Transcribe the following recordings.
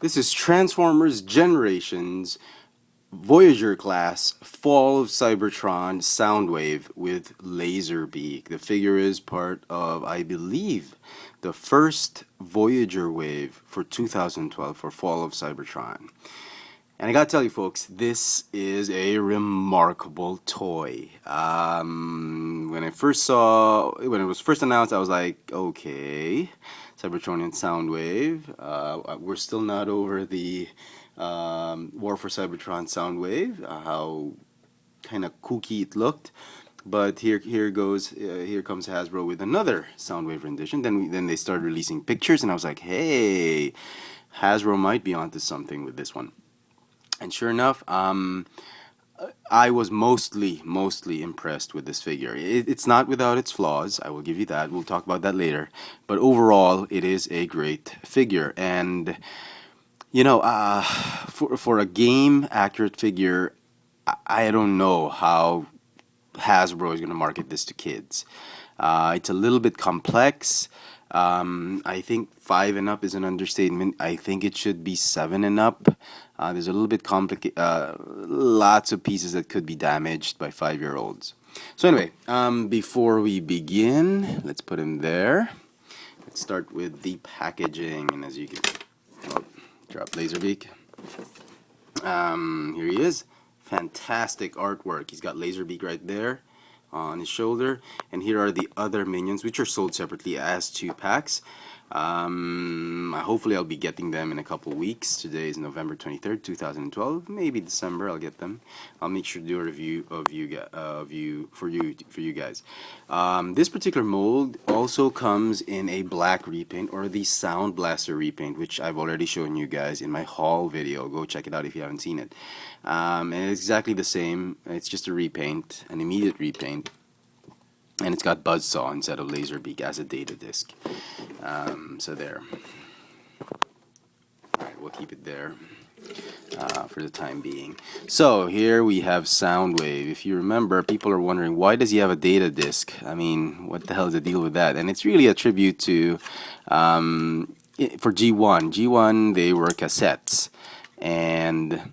This is Transformers Generations Voyager class Fall of Cybertron Soundwave with Laserbeak. The figure is part of, I believe, the first Voyager wave for 2012 for Fall of Cybertron. And I gotta tell you folks, this is a remarkable toy. When it was first announced, I was like, okay, Cybertronian Soundwave. We're still not over the War for Cybertron Soundwave, how kind of kooky it looked. But here comes Hasbro with another Soundwave rendition. Then they started releasing pictures, and I was like, hey, Hasbro might be onto something with this one. And sure enough, I was mostly impressed with this figure. It's not without its flaws, I will give you that. We'll talk about that later. But overall, it is a great figure. And, you know, for a game-accurate figure, I don't know how Hasbro is going to market this to kids. It's a little bit complex. I think 5 and up is an understatement. I think it should be 7 and up. There's a little bit complicated, lots of pieces that could be damaged by 5-year-olds. So anyway, before we begin, let's put him there. Let's start with the packaging, and as you can, drop Laserbeak. Here he is. Fantastic artwork. He's got Laserbeak right there on his shoulder, and here are the other minions, which are sold separately as 2 packs. Hopefully I'll be getting them in a couple weeks. Today is November 23rd, 2012. Maybe December I'll get them. I'll make sure to do a review for you guys. This particular mold also comes in a black repaint, or the Sound Blaster repaint, which I've already shown you guys in my haul video. Go check it out if you haven't seen it. And it's exactly the same. It's just a repaint, an immediate repaint. And it's got Buzzsaw instead of Laserbeak as a data disc. So there. Alright, we'll keep it there for the time being. So here we have Soundwave. If you remember, people are wondering, why does he have a data disc? I mean, what the hell is the deal with that? And it's really a tribute to, for G1. G1, they were cassettes. And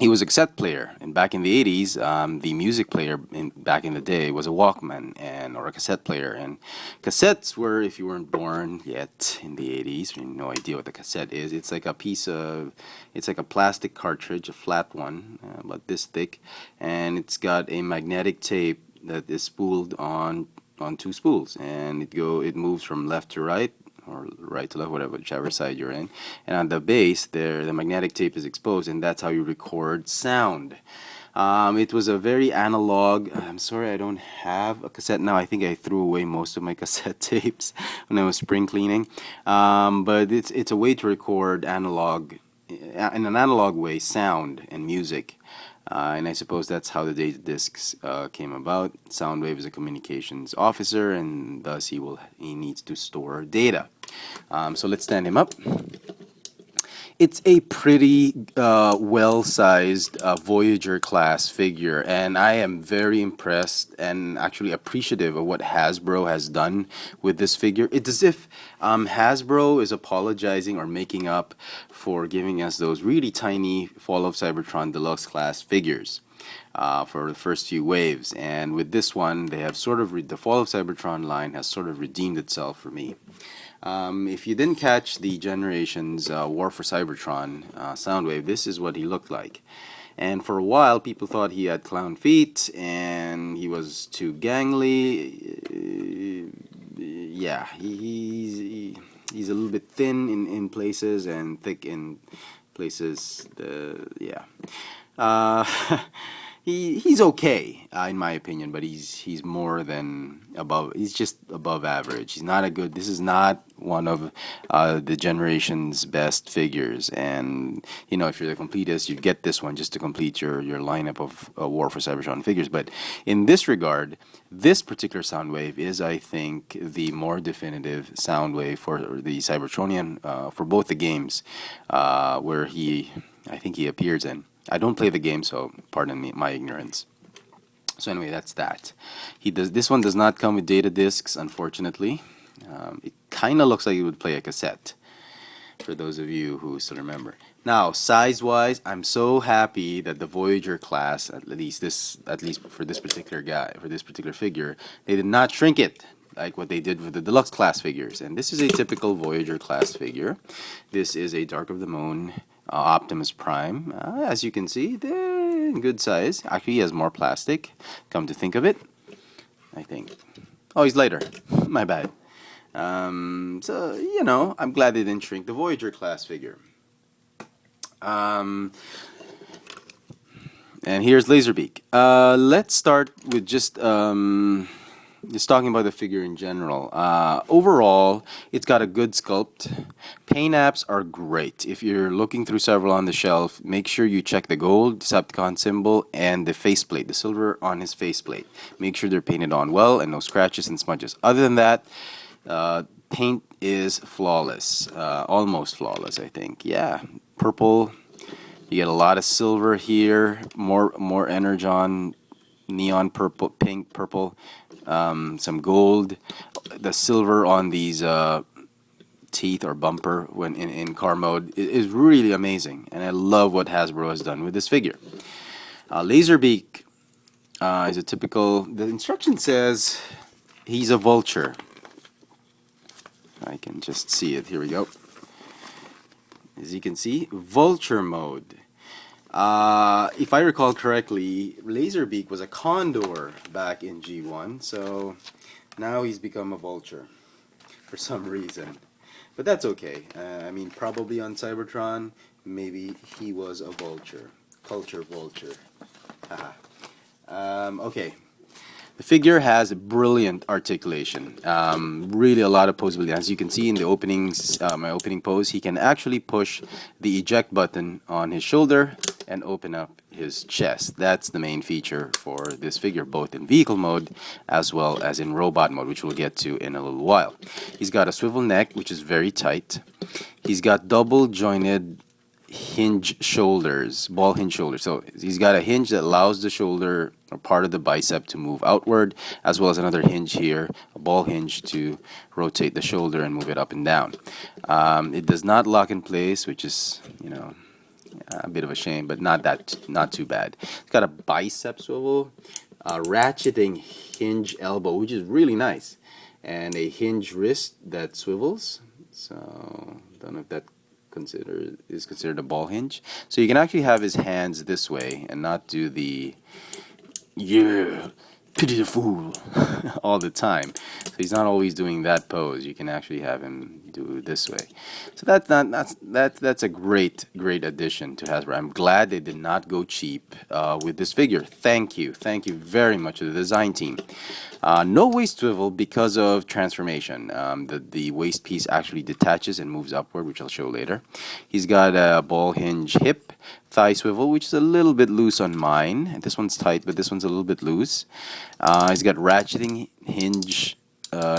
he was a cassette player, and back in the 80s, the music player back in the day was a Walkman or a cassette player. And cassettes were, if you weren't born yet in the 80s, you have no idea what the cassette is. It's like it's like a plastic cartridge, a flat one, about this thick, and it's got a magnetic tape that is spooled on 2 spools, and it moves from left to right, or right to left, whichever side you're in. And on the base there, the magnetic tape is exposed, and that's how you record sound. It was a very analog. I'm sorry I don't have a cassette now. I think I threw away most of my cassette tapes when I was spring cleaning. But it's a way to record analog, in an analog way, sound and music. And I suppose that's how the data discs came about. Soundwave is a communications officer, and thus he needs to store data. So let's stand him up. It's a pretty well-sized Voyager class figure, and I am very impressed and actually appreciative of what Hasbro has done with this figure. It's as if Hasbro is apologizing or making up for giving us those really tiny Fall of Cybertron Deluxe class figures for the first few waves. And with this one, they have sort of the Fall of Cybertron line has sort of redeemed itself for me. If you didn't catch the Generations War for Cybertron Soundwave, this is what he looked like. And for a while, people thought he had clown feet and he was too gangly. Yeah, he's a little bit thin in places and thick in places. Yeah. He's okay in my opinion, but he's more than above. He's just above average. He's not a good. This is not one of the Generation's best figures. And you know, if you're the completist, you get this one just to complete your lineup of War for Cybertron figures. But in this regard, this particular Soundwave is, I think, the more definitive Soundwave for the Cybertronian for both the games where I think he appears in. I don't play the game, so pardon me my ignorance. So anyway, that's that. This one does not come with data discs, unfortunately. It kind of looks like it would play a cassette. for those of you who still remember. Now, size-wise, I'm so happy that the Voyager class, at least for this particular guy, for this particular figure, they did not shrink it like what they did with the deluxe class figures. And this is a typical Voyager class figure. This is a Dark of the Moon Optimus Prime. As you can see, they're in good size. Actually, he has more plastic, come to think of it, I think. Oh, he's lighter. My bad. So, you know, I'm glad they didn't shrink the Voyager class figure. And here's Laserbeak. Let's start with just talking about the figure in general. Overall, it's got a good sculpt. Paint apps are great. If you're looking through several on the shelf, make sure you check the gold Decepticon symbol and the faceplate, the silver on his faceplate. Make sure they're painted on well and no scratches and smudges. Other than that, paint is flawless, almost flawless, I think. Yeah, purple. You get a lot of silver here, more energon, neon purple, pink, purple, some gold. The silver on these teeth or bumper when in car mode is really amazing, and I love what Hasbro has done with this figure. Laserbeak is a typical. The instruction says he's a vulture. I can just see it. Here we go. As you can see, vulture mode. If I recall correctly, Laserbeak was a condor back in G1, so now he's become a vulture for some reason. But that's okay. I mean, probably on Cybertron, maybe he was a vulture. Culture vulture. Okay. The figure has brilliant articulation, really a lot of posability. As you can see in the openings, my opening pose, he can actually push the eject button on his shoulder and open up his chest. That's the main feature for this figure, both in vehicle mode as well as in robot mode, which we'll get to in a little while. He's got a swivel neck, which is very tight. He's got double jointed hinge shoulders, ball hinge shoulders. So he's got a hinge that allows the shoulder or part of the bicep to move outward, as well as another hinge here, a ball hinge to rotate the shoulder and move it up and down. It does not lock in place, which is, you know, a bit of a shame, but not too bad. It's got a bicep swivel, a ratcheting hinge elbow, which is really nice, and a hinge wrist that swivels. So don't know if that is considered a ball hinge. So you can actually have his hands this way and not do the pity the fool all the time. So he's not always doing that pose. You can actually have him do it this way. So that's a great addition to Hasbro. I'm glad they did not go cheap with this figure. Thank you very much to the design team. No waist swivel because of transformation. The waist piece actually detaches and moves upward, which I'll show later. He's got a ball hinge hip, thigh swivel, which is a little bit loose on mine. This one's tight, but this one's a little bit loose. He's got ratcheting hinge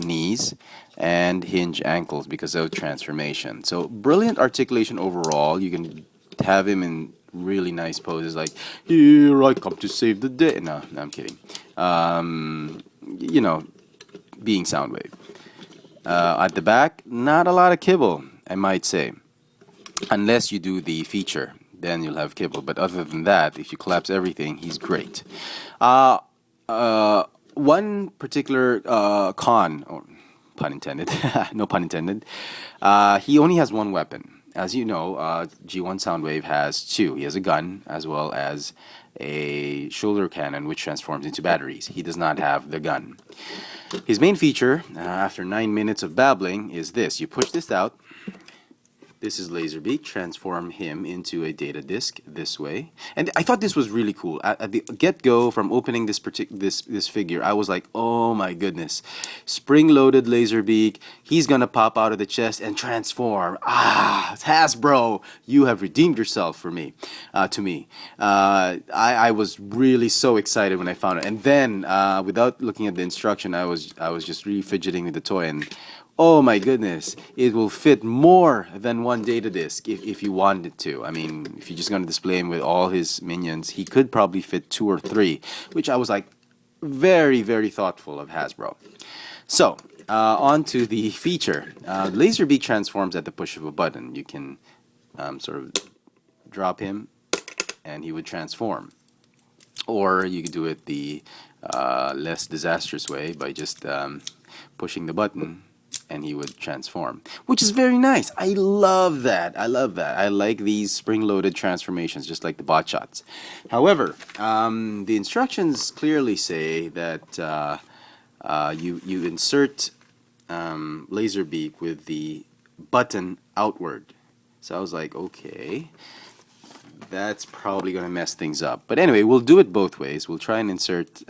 knees and hinge ankles because of transformation. So brilliant articulation overall. You can have him in really nice poses like, here I come to save the day. No, I'm kidding. You know, being Soundwave. At the back, not a lot of kibble, I might say. Unless you do the feature, then you'll have kibble. But other than that, if you collapse everything, he's great. One particular con, or pun intended, no pun intended, he only has one weapon. As you know, G1 Soundwave has two. He has a gun as well as a shoulder cannon which transforms into batteries. He does not have the gun. His main feature, after 9 minutes of babbling, is this. You push this out. This is Laserbeak. Transform him into a data disk this way. And I thought this was really cool. At the get-go, from opening this figure, I was like, oh my goodness. Spring-loaded Laserbeak. He's going to pop out of the chest and transform. Hasbro, you have redeemed yourself for me, to me. I was really so excited when I found it. And then, without looking at the instruction, I was just really fidgeting with the toy, and oh my goodness, it will fit more than one data disk if you wanted to. I mean, if you're just going to display him with all his minions, he could probably fit 2 or 3, which I was like very, very thoughtful of Hasbro. So, on to the feature. Laserbeak transforms at the push of a button. You can sort of drop him and he would transform. Or you could do it the less disastrous way by just pushing the button and he would transform, which is very nice. I love that. I love that. I like these spring-loaded transformations, just like the bot shots. However, the instructions clearly say that you insert Laserbeak with the button outward. So I was like, okay, that's probably going to mess things up. But anyway, we'll do it both ways. We'll try and insert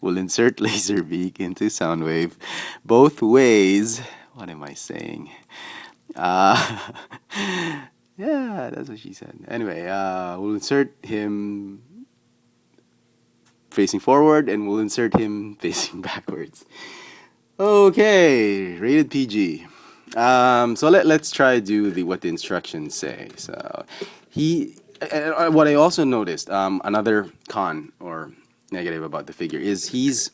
we'll insert Laserbeak into Soundwave both ways. What am I saying? Yeah, that's what she said. Anyway, we'll insert him facing forward and we'll insert him facing backwards. Okay, rated PG. So let's try to do what the instructions say. So what I also noticed, another con or negative about the figure is he's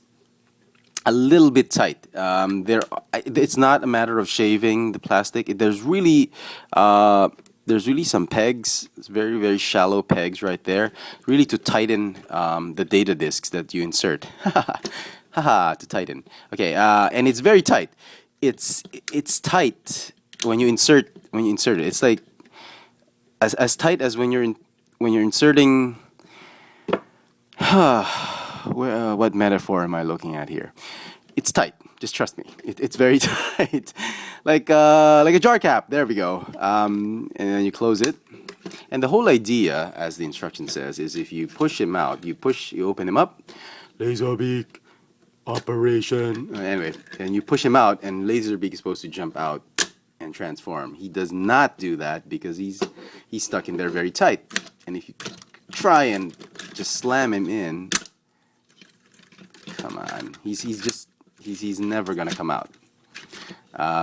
a little bit tight. It's not a matter of shaving the plastic. There's really some pegs. It's very, very shallow pegs right there, really to tighten the data discs that you insert. Haha, to tighten. Okay, and it's very tight. It's tight when you insert it. It's like as tight as when you're inserting. What metaphor am I looking at here? It's tight. Just trust me. It's very tight, like a jar cap. There we go. And then you close it. And the whole idea, as the instruction says, is if you push him out, you open him up. Laserbeak operation. Anyway, and you push him out, and Laserbeak is supposed to jump out and transform. He does not do that because he's stuck in there very tight. And if you try and just slam him in, come on, he's never gonna come out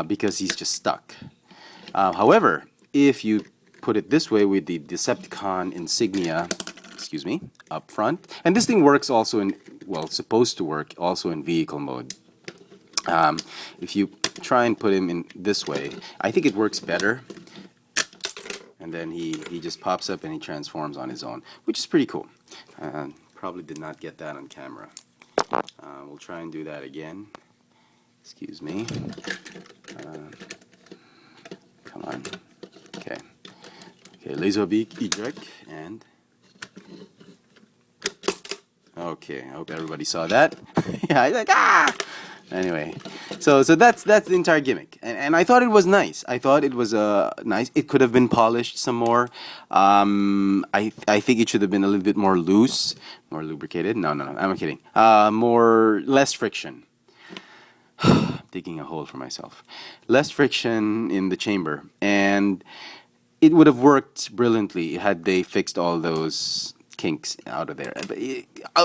because he's just stuck. However, if you put it this way with the Decepticon insignia, up front, and this thing works also in, well, supposed to work also in vehicle mode. If you try and put him in this way, I think it works better. And then he just pops up and he transforms on his own, which is pretty cool. Probably did not get that on camera. We'll try and do that again. Excuse me. Come on. Okay. Okay, Laserbeak eject and. Okay, I hope everybody saw that. Yeah, he's like, ah! Anyway, so that's the entire gimmick, and I thought it was nice. I thought it was nice. It could have been polished some more. I think it should have been a little bit more loose, more lubricated. No, I'm kidding. Less friction. Digging a hole for myself. Less friction in the chamber, and it would have worked brilliantly had they fixed all those kinks out of there.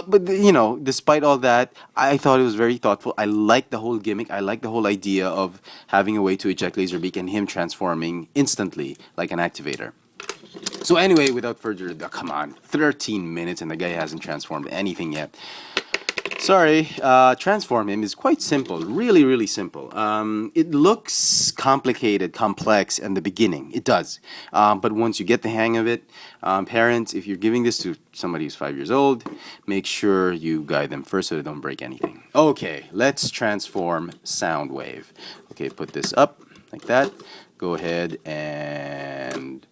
But you know, despite all that, I thought it was very thoughtful. I like the whole gimmick. I like the whole idea of having a way to eject Laserbeak and him transforming instantly like an activator. So anyway, without further ado, come on, 13 minutes and the guy hasn't transformed anything yet. Sorry, transform him is quite simple, really, really simple. It looks complicated, complex in the beginning. It does. But once you get the hang of it, parents, if you're giving this to somebody who's 5 years old, make sure you guide them first so they don't break anything. Okay, let's transform Soundwave. Okay, put this up like that. Go ahead and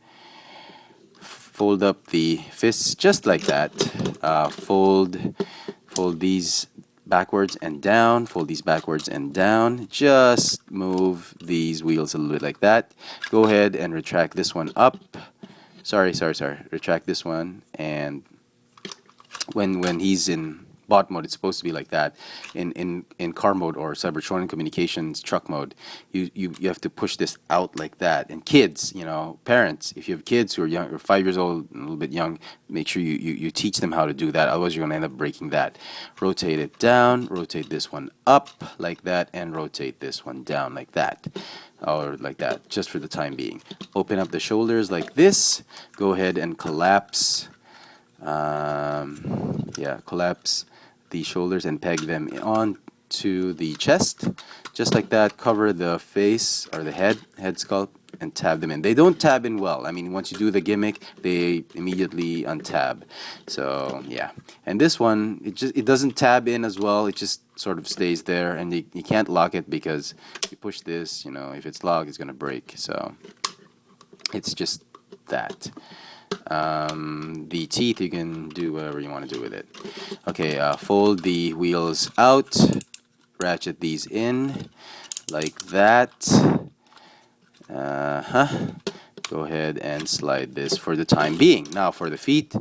fold up the fists just like that. Fold these backwards and down, fold these backwards and down. Just move these wheels a little bit like that. Go ahead and retract this one up. Sorry. Retract this one, and when he's in bot mode, it's supposed to be like that. In car mode or Cybertronic communications truck mode, you have to push this out like that. And kids, you know, parents, if you have kids who are young or 5 years old, a little bit young, make sure you teach them how to do that. Otherwise, you're going to end up breaking that. Rotate it down, rotate this one up like that, and rotate this one down like that. Or like that, just for the time being. Open up the shoulders like this. Go ahead and collapse. Collapse the shoulders and peg them on to the chest, just like that. Cover the face or the head sculpt, and tab them in. They don't tab in well. I mean, once you do the gimmick, they immediately untab. So yeah, and this one, it doesn't tab in as well. It just sort of stays there, and you can't lock it because if you push this, you know, if it's locked, it's gonna break. So it's just that. The teeth, you can do whatever you want to do with it. Okay, fold the wheels out, ratchet these in like that. Go ahead and slide this for the time being. Now for the feet,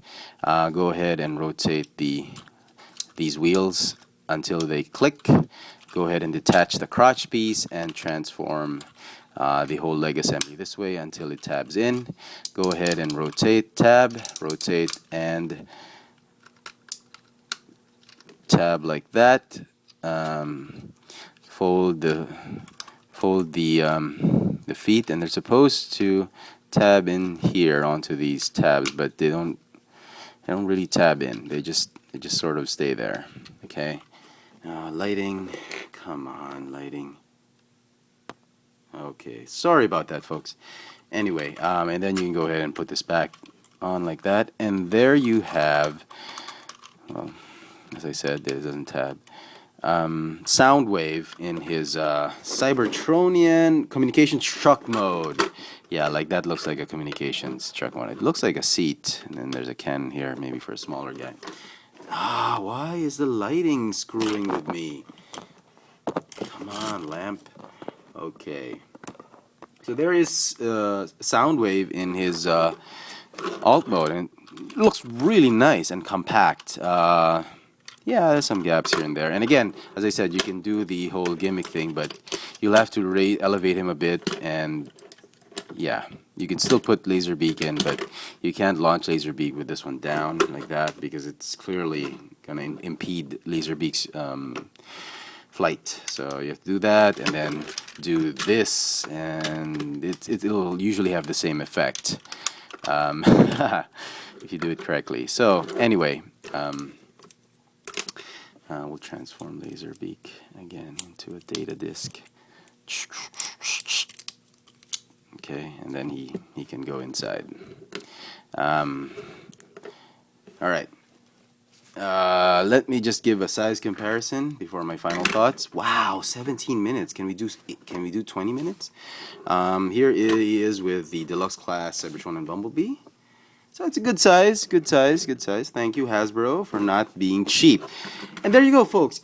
go ahead and rotate these wheels until they click. Go ahead and detach the crotch piece and transform the whole leg assembly this way until it tabs in. Go ahead and rotate, tab, rotate, and tab like that. Fold the feet, and they're supposed to tab in here onto these tabs, but they don't really tab in. They just sort of stay there. Okay. Lighting, come on, lighting. Okay, sorry about that, folks. Anyway, and then you can go ahead and put this back on like that, and there you have, well, as I said, it doesn't tab. Soundwave in his Cybertronian communications truck mode. Yeah, like that looks like a communications truck mode. It looks like a seat, and then there's a can here, maybe for a smaller guy. Why is the lighting screwing with me? Come on, lamp. Okay. So there is Soundwave in his alt mode, and it looks really nice and compact. Yeah, there's some gaps here and there. And again, as I said, you can do the whole gimmick thing, but you'll have to elevate him a bit. And yeah, you can still put Laserbeak in, but you can't launch Laserbeak with this one down like that because it's clearly going to impede Laserbeak's flight. So you have to do that and then do this, and it'll usually have the same effect if you do it correctly. So anyway, we'll transform Laserbeak again into a data disk. Okay, and then he can go inside. All right. Let me just give a size comparison before my final thoughts. Wow, 17 minutes. Can we do 20 minutes? Here it is with the deluxe class Cybertron and Bumblebee. So it's a good size, good size, good size. Thank you, Hasbro, for not being cheap. And there you go, folks.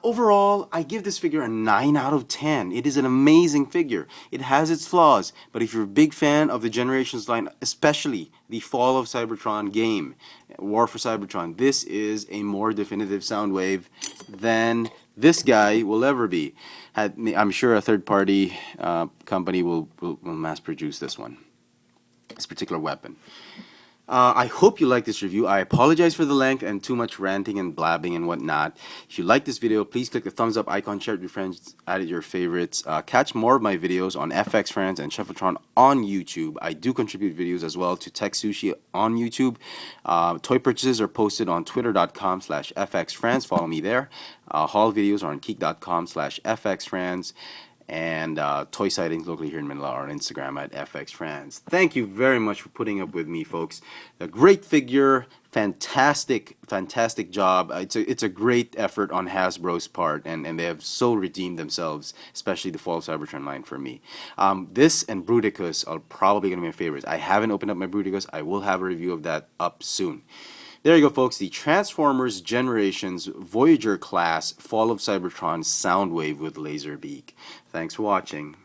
Overall, I give this figure a 9 out of 10. It is an amazing figure. It has its flaws, but if you're a big fan of the Generations line, especially the Fall of Cybertron game, War for Cybertron, this is a more definitive Soundwave than this guy will ever be. I'm sure a third-party company will mass produce this one, this particular weapon. I hope you like this review. I apologize for the length and too much ranting and blabbing and whatnot. If you like this video, please click the thumbs up icon, share it with your friends, add it to your favorites. Catch more of my videos on FX Friends and Shuffletron on YouTube. I do contribute videos as well to Tech Sushi on YouTube. Toy purchases are posted on twitter.com/FXFriends. Follow me there. Haul videos are on geek.com/FXFriends. And toy sightings locally here in Manila are on Instagram at FXFriends. Thank you very much for putting up with me, folks. A great figure, fantastic job. It's a great effort on Hasbro's part, and they have so redeemed themselves, especially the Fall of Cybertron line for me. This and Bruticus are probably going to be my favorites. I haven't opened up my Bruticus. I will have a review of that up soon. There you go, folks. The Transformers Generations Voyager class Fall of Cybertron Soundwave with Laserbeak. Thanks for watching.